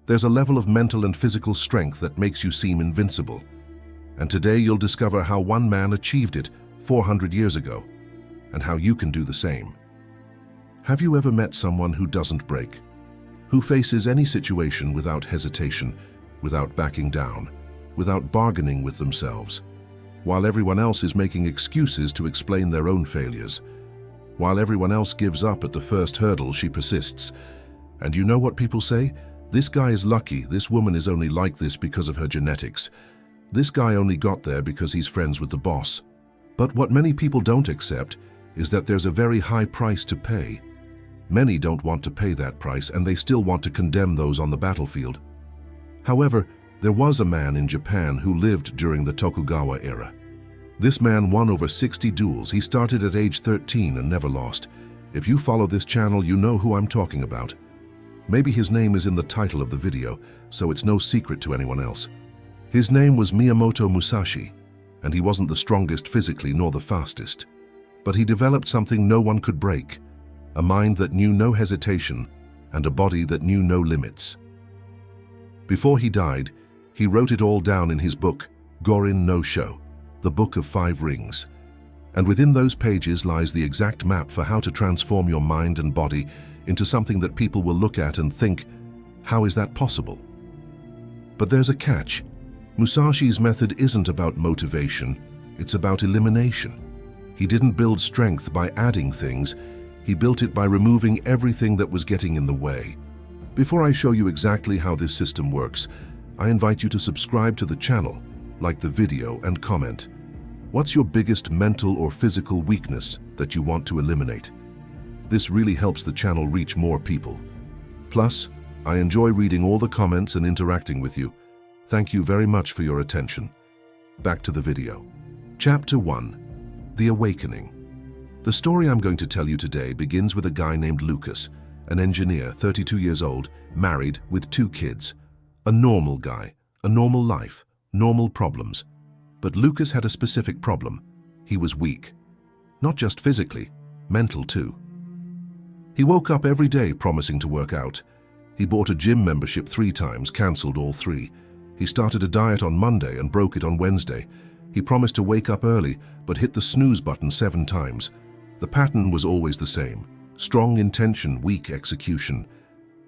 There's a level of mental and physical strength that makes you seem invincible. And today you'll discover how one man achieved it 400 years ago, and how you can do the same. Have you ever met someone who doesn't break? Who faces any situation without hesitation, without backing down, without bargaining with themselves, while everyone else is making excuses to explain their own failures? While everyone else gives up at the first hurdle, she persists. And you know what people say? This guy is lucky, this woman is only like this because of her genetics. This guy only got there because he's friends with the boss. But what many people don't accept is that there's a very high price to pay. Many don't want to pay that price, and they still want to condemn those on the battlefield. However, there was a man in Japan who lived during the Tokugawa era. This man won over 60 duels. He started at age 13 and never lost. If you follow this channel, you know who I'm talking about. Maybe his name is in the title of the video, so it's no secret to anyone else. His name was Miyamoto Musashi, and he wasn't the strongest physically nor the fastest. But he developed something no one could break, a mind that knew no hesitation and a body that knew no limits. Before he died, he wrote it all down in his book, Gorin no Sho, the Book of 5 Rings. And within those pages lies the exact map for how to transform your mind and body into something that people will look at and think, how is that possible? But there's a catch. Musashi's method isn't about motivation, it's about elimination. He didn't build strength by adding things, he built it by removing everything that was getting in the way. Before I show you exactly how this system works, I invite you to subscribe to the channel, like the video, and comment. What's your biggest mental or physical weakness that you want to eliminate? This really helps the channel reach more people. Plus, I enjoy reading all the comments and interacting with you. Thank you very much for your attention. Back to the video. Chapter 1. The Awakening. The story I'm going to tell you today begins with a guy named Lucas, an engineer, 32 years old, married, with 2 kids. A normal guy, a normal life, normal problems. But Lucas had a specific problem. He was weak. Not just physically, mental too. He woke up every day promising to work out. He bought a gym membership 3 times, cancelled all 3. He started a diet on Monday and broke it on Wednesday. He promised to wake up early, but hit the snooze button 7 times. The pattern was always the same. Strong intention, weak execution.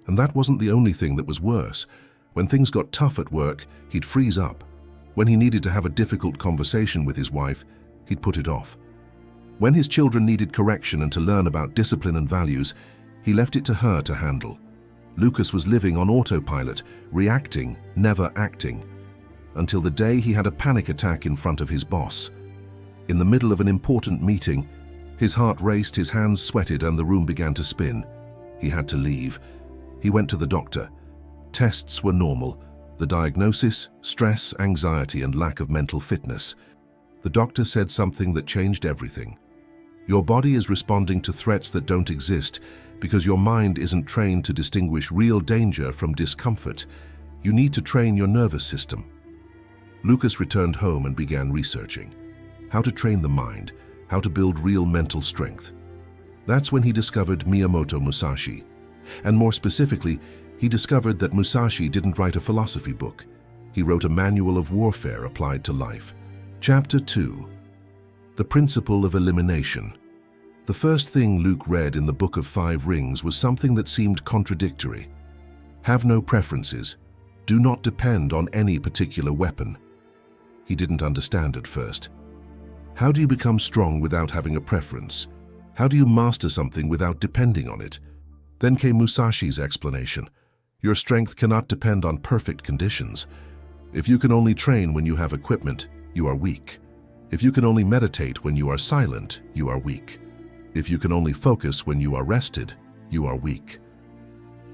And that wasn't the only thing that was worse. When things got tough at work, he'd freeze up. When he needed to have a difficult conversation with his wife, he'd put it off. When his children needed correction and to learn about discipline and values, he left it to her to handle. Lucas was living on autopilot, reacting, never acting, until the day he had a panic attack in front of his boss. In the middle of an important meeting, his heart raced, his hands sweated, and the room began to spin. He had to leave. He went to the doctor. Tests were normal. The diagnosis: stress, anxiety, and lack of mental fitness. The doctor said something that changed everything. Your body is responding to threats that don't exist because your mind isn't trained to distinguish real danger from discomfort. You need to train your nervous system. Lucas returned home and began researching how to train the mind, how to build real mental strength. That's when he discovered Miyamoto Musashi. And more specifically, he discovered that Musashi didn't write a philosophy book. He wrote a manual of warfare applied to life. Chapter 2. The Principle of Elimination. The first thing Luke read in the Book of 5 Rings was something that seemed contradictory. Have no preferences. Do not depend on any particular weapon. He didn't understand at first. How do you become strong without having a preference? How do you master something without depending on it? Then came Musashi's explanation. Your strength cannot depend on perfect conditions. If you can only train when you have equipment, you are weak. If you can only meditate when you are silent, you are weak. If you can only focus when you are rested, you are weak.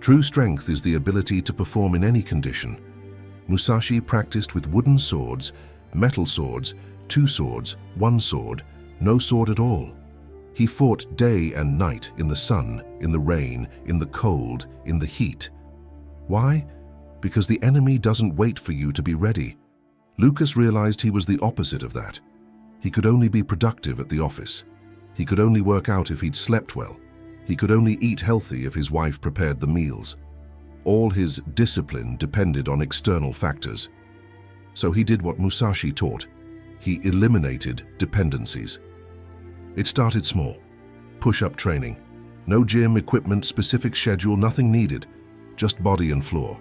True strength is the ability to perform in any condition. Musashi practiced with wooden swords, metal swords, 2 swords, 1 sword, no sword at all. He fought day and night in the sun, in the rain, in the cold, in the heat. Why? Because the enemy doesn't wait for you to be ready. Lucas realized he was the opposite of that. He could only be productive at the office. He could only work out if he'd slept well. He could only eat healthy if his wife prepared the meals. All his discipline depended on external factors. So he did what Musashi taught. He eliminated dependencies. It started small. Push-up training. No gym, equipment, specific schedule, nothing needed. Just body and floor.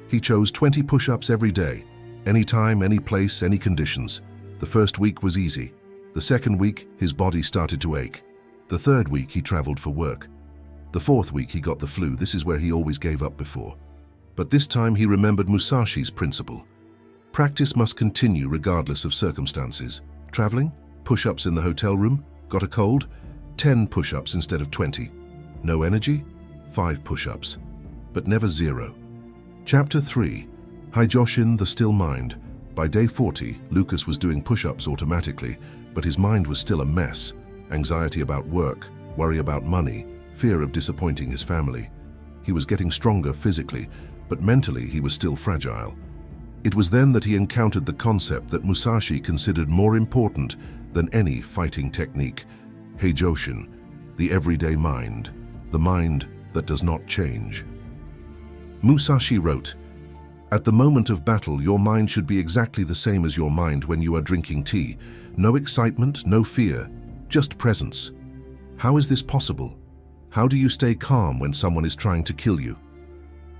He chose 20 push-ups every day. Any time, any place, any conditions. The first week was easy. The second week, his body started to ache. The third week, he traveled for work. The fourth week, he got the flu. This is where he always gave up before. But this time, he remembered Musashi's principle. Practice must continue regardless of circumstances. Traveling? Push-ups in the hotel room? Got a cold? 10 push-ups instead of 20. No energy? 5 push-ups. But never 0. Chapter 3. Heijoshin, the Still Mind. By day 40, Lucas was doing push-ups automatically, but his mind was still a mess. Anxiety about work, worry about money, fear of disappointing his family. He was getting stronger physically, but mentally he was still fragile. It was then that he encountered the concept that Musashi considered more important than any fighting technique. Heijoshin, the everyday mind, the mind that does not change. Musashi wrote, "At the moment of battle, your mind should be exactly the same as your mind when you are drinking tea. No excitement, no fear, just presence. How is this possible? How do you stay calm when someone is trying to kill you?"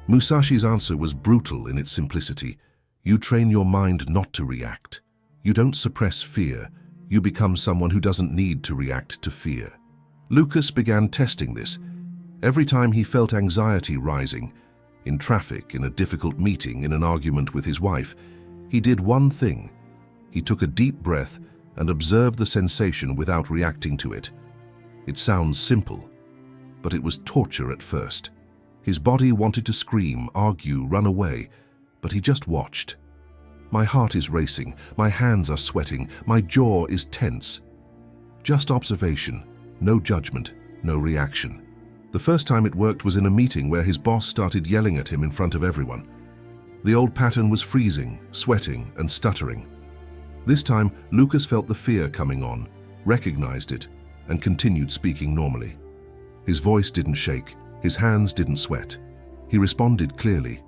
Musashi's answer was brutal in its simplicity. You train your mind not to react. You don't suppress fear. You become someone who doesn't need to react to fear. Lucas began testing this. Every time he felt anxiety rising, in traffic, in a difficult meeting, in an argument with his wife, he did one thing. He took a deep breath and observed the sensation without reacting to it. It sounds simple, but it was torture at first. His body wanted to scream, argue, run away, but he just watched. My heart is racing, my hands are sweating, my jaw is tense. Just observation, no judgment, no reaction. The first time it worked was in a meeting where his boss started yelling at him in front of everyone. The old pattern was freezing, sweating, and stuttering. This time, Lucas felt the fear coming on, recognized it, and continued speaking normally. His voice didn't shake, his hands didn't sweat. He responded clearly.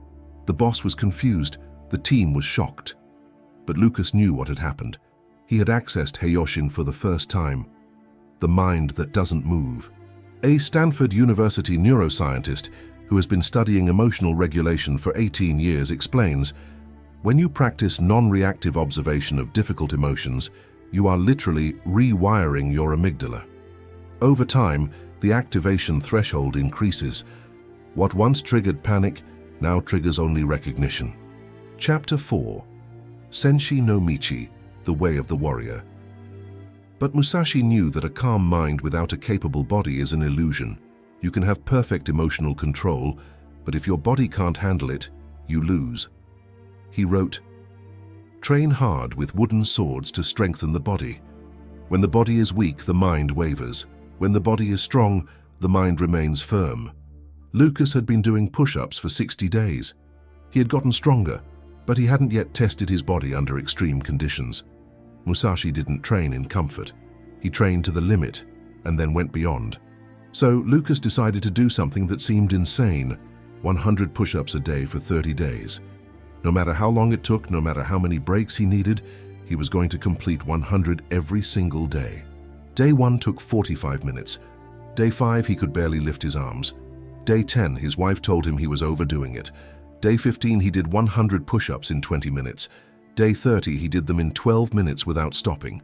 The boss was confused, the team was shocked. But Lucas knew what had happened. He had accessed Heijoshin for the first time. The mind that doesn't move. A Stanford University neuroscientist who has been studying emotional regulation for 18 years explains, when you practice non-reactive observation of difficult emotions, you are literally rewiring your amygdala. Over time, the activation threshold increases. What once triggered panic now triggers only recognition. Chapter 4. Senshi no Michi, the Way of the Warrior. But Musashi knew that a calm mind without a capable body is an illusion. You can have perfect emotional control, but if your body can't handle it, you lose. He wrote, "Train hard with wooden swords to strengthen the body. When the body is weak, the mind wavers. When the body is strong, the mind remains firm." Lucas had been doing push-ups for 60 days. He had gotten stronger, but he hadn't yet tested his body under extreme conditions. Musashi didn't train in comfort. He trained to the limit and then went beyond. So Lucas decided to do something that seemed insane, 100 push-ups a day for 30 days. No matter how long it took, no matter how many breaks he needed, he was going to complete 100 every single day. Day 1 took 45 minutes. Day 5, he could barely lift his arms. Day 10, his wife told him he was overdoing it. Day 15, he did 100 push-ups in 20 minutes. Day 30, he did them in 12 minutes without stopping.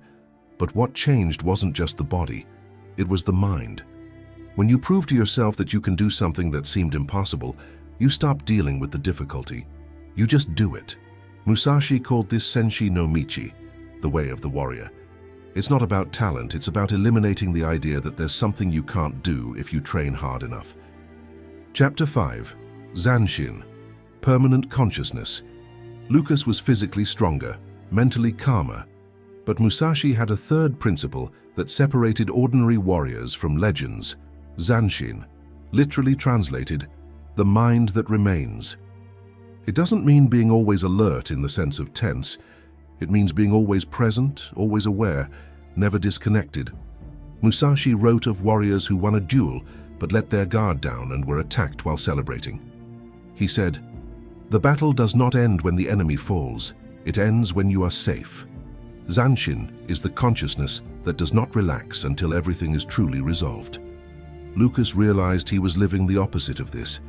But what changed wasn't just the body, it was the mind. When you prove to yourself that you can do something that seemed impossible, you stop dealing with the difficulty. You just do it. Musashi called this Senshi no Michi, the Way of the Warrior. It's not about talent, it's about eliminating the idea that there's something you can't do if you train hard enough. Chapter 5. Zanshin, Permanent Consciousness. Lucas was physically stronger, mentally calmer, but Musashi had a third principle that separated ordinary warriors from legends, Zanshin, literally translated, the mind that remains. It doesn't mean being always alert in the sense of tense. It means being always present, always aware, never disconnected. Musashi wrote of warriors who won a duel but let their guard down and were attacked while celebrating. He said, "The battle does not end when the enemy falls. It ends when you are safe." Zanshin is the consciousness that does not relax until everything is truly resolved. Lucas realized he was living the opposite of this.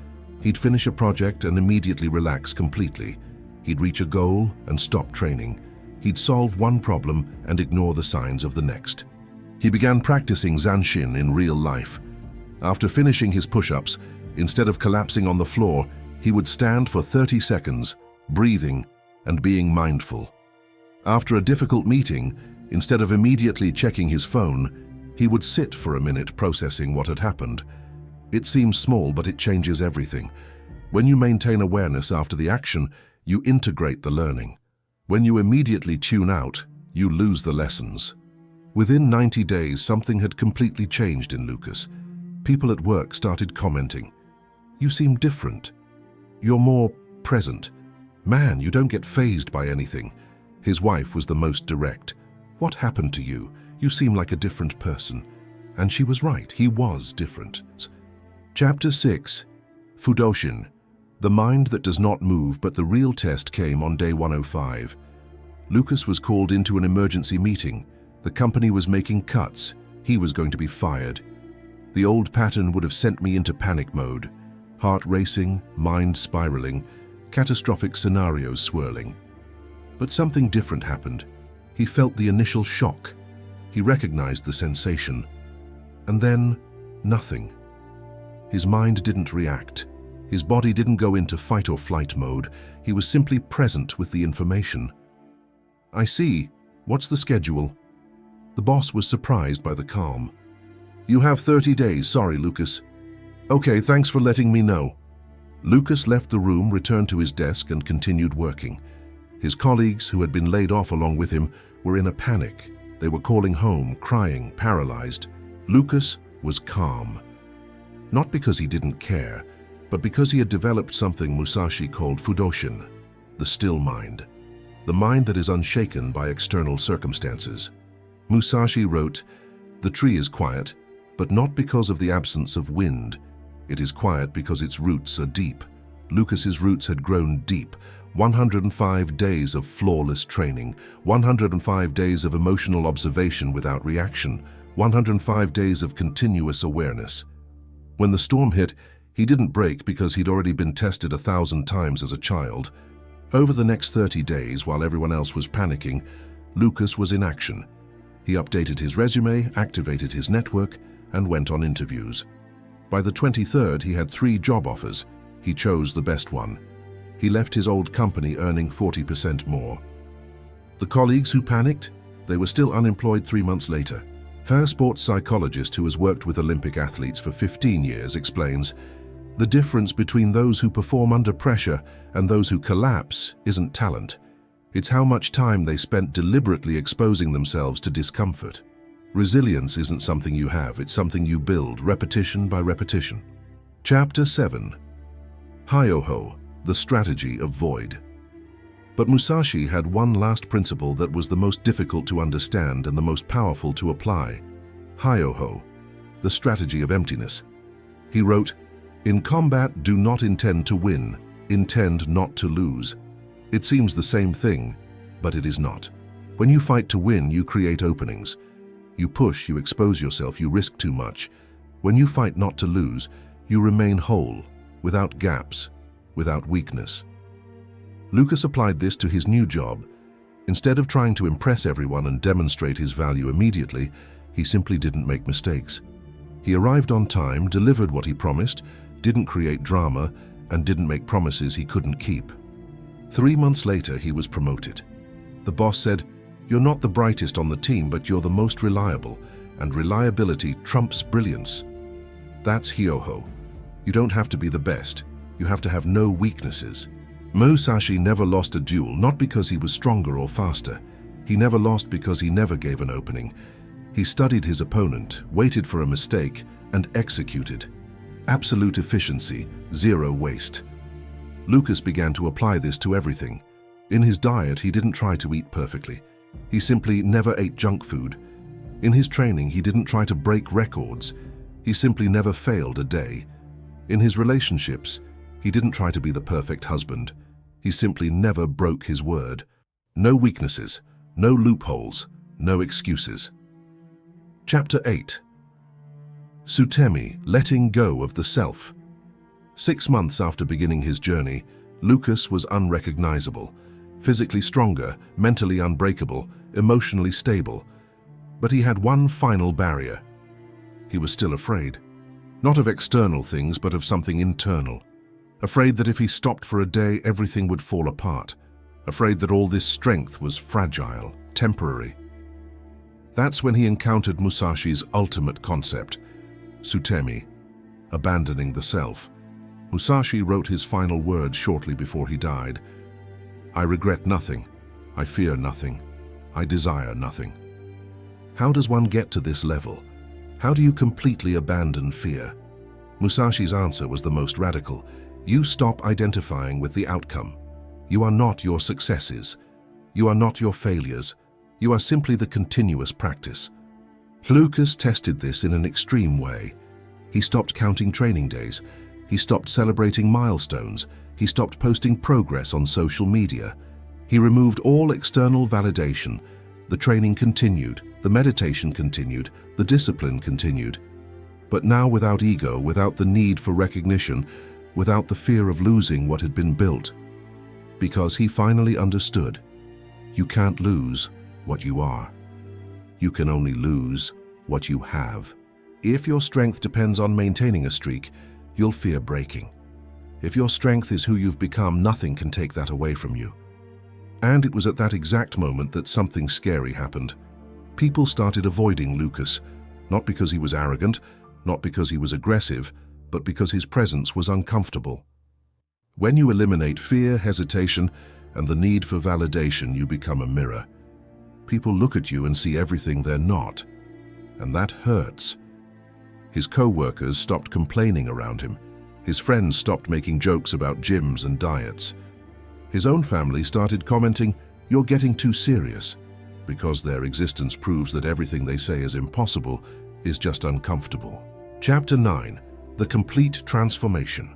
He'd finish a project and immediately relax completely. He'd reach a goal and stop training. He'd solve one problem and ignore the signs of the next. He began practicing Zanshin in real life. After finishing his push-ups, instead of collapsing on the floor, he would stand for 30 seconds, breathing and being mindful. After a difficult meeting, instead of immediately checking his phone, he would sit for a minute processing what had happened. It seems small, but it changes everything. When you maintain awareness after the action, you integrate the learning. When you immediately tune out, you lose the lessons. Within 90 days, something had completely changed in Lucas. People at work started commenting, "You seem different. You're more present. Man, you don't get fazed by anything." His wife was the most direct. "What happened to you? You seem like a different person." And she was right, he was different. Chapter 6. Fudoshin. The mind that does not move, but the real test came on day 105. Lucas was called into an emergency meeting. The company was making cuts. He was going to be fired. The old pattern would have sent me into panic mode. Heart racing, mind spiraling, catastrophic scenarios swirling. But something different happened. He felt the initial shock. He recognized the sensation. And then, nothing. His mind didn't react. His body didn't go into fight or flight mode. He was simply present with the information. "I see. What's the schedule?" The boss was surprised by the calm. "You have 30 days, sorry, Lucas." "Okay, thanks for letting me know." Lucas left the room, returned to his desk, and continued working. His colleagues, who had been laid off along with him, were in a panic. They were calling home, crying, paralyzed. Lucas was calm. Not because he didn't care, but because he had developed something Musashi called Fudoshin, the still mind. The mind that is unshaken by external circumstances. Musashi wrote, "The tree is quiet, but not because of the absence of wind. It is quiet because its roots are deep." Lucas's roots had grown deep. 105 days of flawless training, 105 days of emotional observation without reaction, 105 days of continuous awareness. When the storm hit, he didn't break because he'd already been tested 1,000 times as a child. Over the next 30 days, while everyone else was panicking, Lucas was in action. He updated his resume, activated his network, and went on interviews. By the 23rd, he had 3 job offers. He chose the best one. He left his old company earning 40% more. The colleagues who panicked, they were still unemployed 3 months later. A sports psychologist who has worked with Olympic athletes for 15 years explains, "The difference between those who perform under pressure and those who collapse isn't talent. It's how much time they spent deliberately exposing themselves to discomfort. Resilience isn't something you have, it's something you build, repetition by repetition." Chapter 7. Hyoho, the strategy of void. But Musashi had one last principle that was the most difficult to understand and the most powerful to apply. Hyoho, the strategy of emptiness. He wrote, "In combat, do not intend to win, intend not to lose." It seems the same thing, but it is not. When you fight to win, you create openings. You push, you expose yourself, you risk too much. When you fight not to lose, you remain whole, without gaps, without weakness. Lucas applied this to his new job. Instead of trying to impress everyone and demonstrate his value immediately, he simply didn't make mistakes. He arrived on time, delivered what he promised, didn't create drama, and didn't make promises he couldn't keep. 3 months later, he was promoted. The boss said, "You're not the brightest on the team, but you're the most reliable, and reliability trumps brilliance." That's Hyoho. You don't have to be the best. You have to have no weaknesses. Musashi never lost a duel, not because he was stronger or faster. He never lost because he never gave an opening. He studied his opponent, waited for a mistake, and executed. Absolute efficiency, zero waste. Lucas began to apply this to everything. In his diet, he didn't try to eat perfectly. He simply never ate junk food. In his training, he didn't try to break records. He simply never failed a day. In his relationships, He didn't try to be the perfect husband. He simply never broke his word. No weaknesses, no loopholes, no excuses. Chapter 8. Sutemi, letting go of the self. 6 months after beginning his journey, Lucas was unrecognizable, physically stronger, mentally unbreakable, emotionally stable. But he had one final barrier. He was still afraid. Not of external things, but of something internal. Afraid that if he stopped for a day, everything would fall apart. Afraid that all this strength was fragile, temporary. That's when he encountered Musashi's ultimate concept, Sutemi, abandoning the self. Musashi wrote his final words shortly before he died. I regret nothing. I fear nothing. I desire nothing. How does one get to this level? How do you completely abandon fear? Musashi's answer was the most radical. You stop identifying with the outcome. You are not your successes. You are not your failures. You are simply the continuous practice. Lucas tested this in an extreme way. He stopped counting training days. He stopped celebrating milestones. He stopped posting progress on social media. He removed all external validation. The training continued, the meditation continued, the discipline continued. But now without ego, without the need for recognition, without the fear of losing what had been built. Because he finally understood, you can't lose what you are. You can only lose what you have. If your strength depends on maintaining a streak, you'll fear breaking. If your strength is who you've become, nothing can take that away from you. And it was at that exact moment that something scary happened. People started avoiding Lucas, not because he was arrogant, not because he was aggressive, but because his presence was uncomfortable. When you eliminate fear, hesitation, and the need for validation, you become a mirror. People look at you and see everything they're not, and that hurts. His co-workers stopped complaining around him. His friends stopped making jokes about gyms and diets. His own family started commenting, "You're getting too serious," because their existence proves that everything they say is impossible is just uncomfortable. Chapter 9. The Complete Transformation.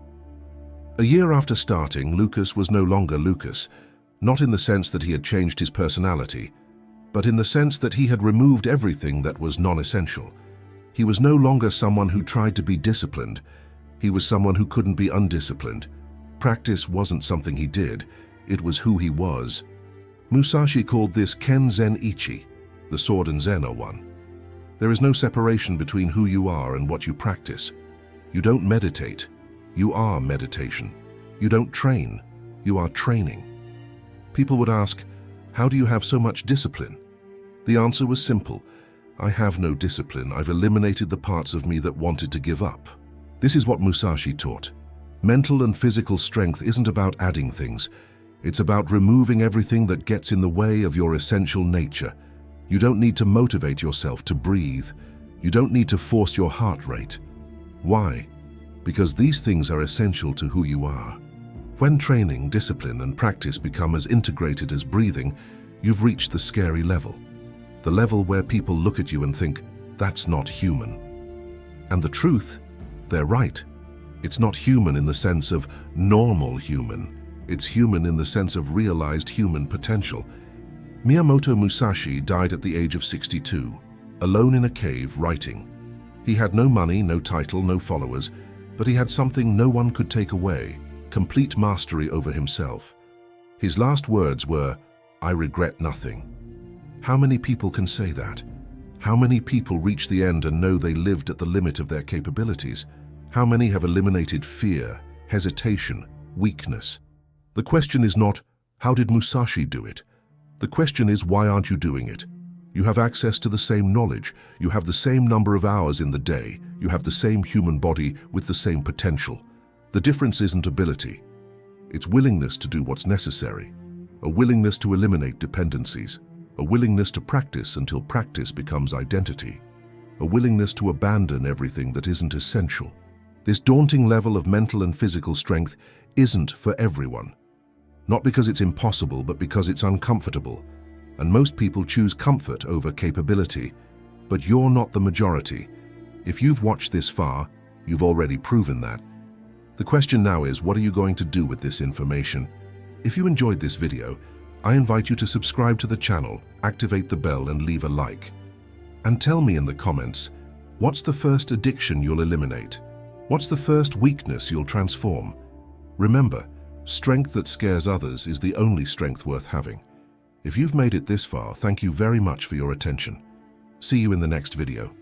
A year after starting, Lucas was no longer Lucas, not in the sense that he had changed his personality, but in the sense that he had removed everything that was non-essential. He was no longer someone who tried to be disciplined. He was someone who couldn't be undisciplined. Practice wasn't something he did, it was who he was. Musashi called this Ken Zen Ichi, the sword and Zen are one. There is no separation between who you are and what you practice. You don't meditate, you are meditation. You don't train, you are training. People would ask, how do you have so much discipline? The answer was simple. I have no discipline. I've eliminated the parts of me that wanted to give up. This is what Musashi taught. Mental and physical strength isn't about adding things. It's about removing everything that gets in the way of your essential nature. You don't need to motivate yourself to breathe. You don't need to force your heart rate. Why? Because these things are essential to who you are. When training, discipline, and practice become as integrated as breathing, you've reached the scary level. The level where people look at you and think, that's not human. And the truth, they're right. It's not human in the sense of normal human. It's human in the sense of realized human potential. Miyamoto Musashi died at the age of 62, alone in a cave writing. He had no money, no title, no followers, but he had something no one could take away, complete mastery over himself. His last words were, I regret nothing. How many people can say that? How many people reach the end and know they lived at the limit of their capabilities? How many have eliminated fear, hesitation, weakness? The question is not, how did Musashi do it? The question is, why aren't you doing it? You have access to the same knowledge. You have the same number of hours in the day. You have the same human body with the same potential. The difference isn't ability. It's willingness to do what's necessary. A willingness to eliminate dependencies. A willingness to practice until practice becomes identity. A willingness to abandon everything that isn't essential. This daunting level of mental and physical strength isn't for everyone. Not because it's impossible, but because it's uncomfortable. And most people choose comfort over capability. But you're not the majority. If you've watched this far, you've already proven that. The question now is, what are you going to do with this information? If you enjoyed this video, I invite you to subscribe to the channel, activate the bell and leave a like. And tell me in the comments, what's the first addiction you'll eliminate? What's the first weakness you'll transform? Remember, strength that scares others is the only strength worth having. If you've made it this far, thank you very much for your attention. See you in the next video.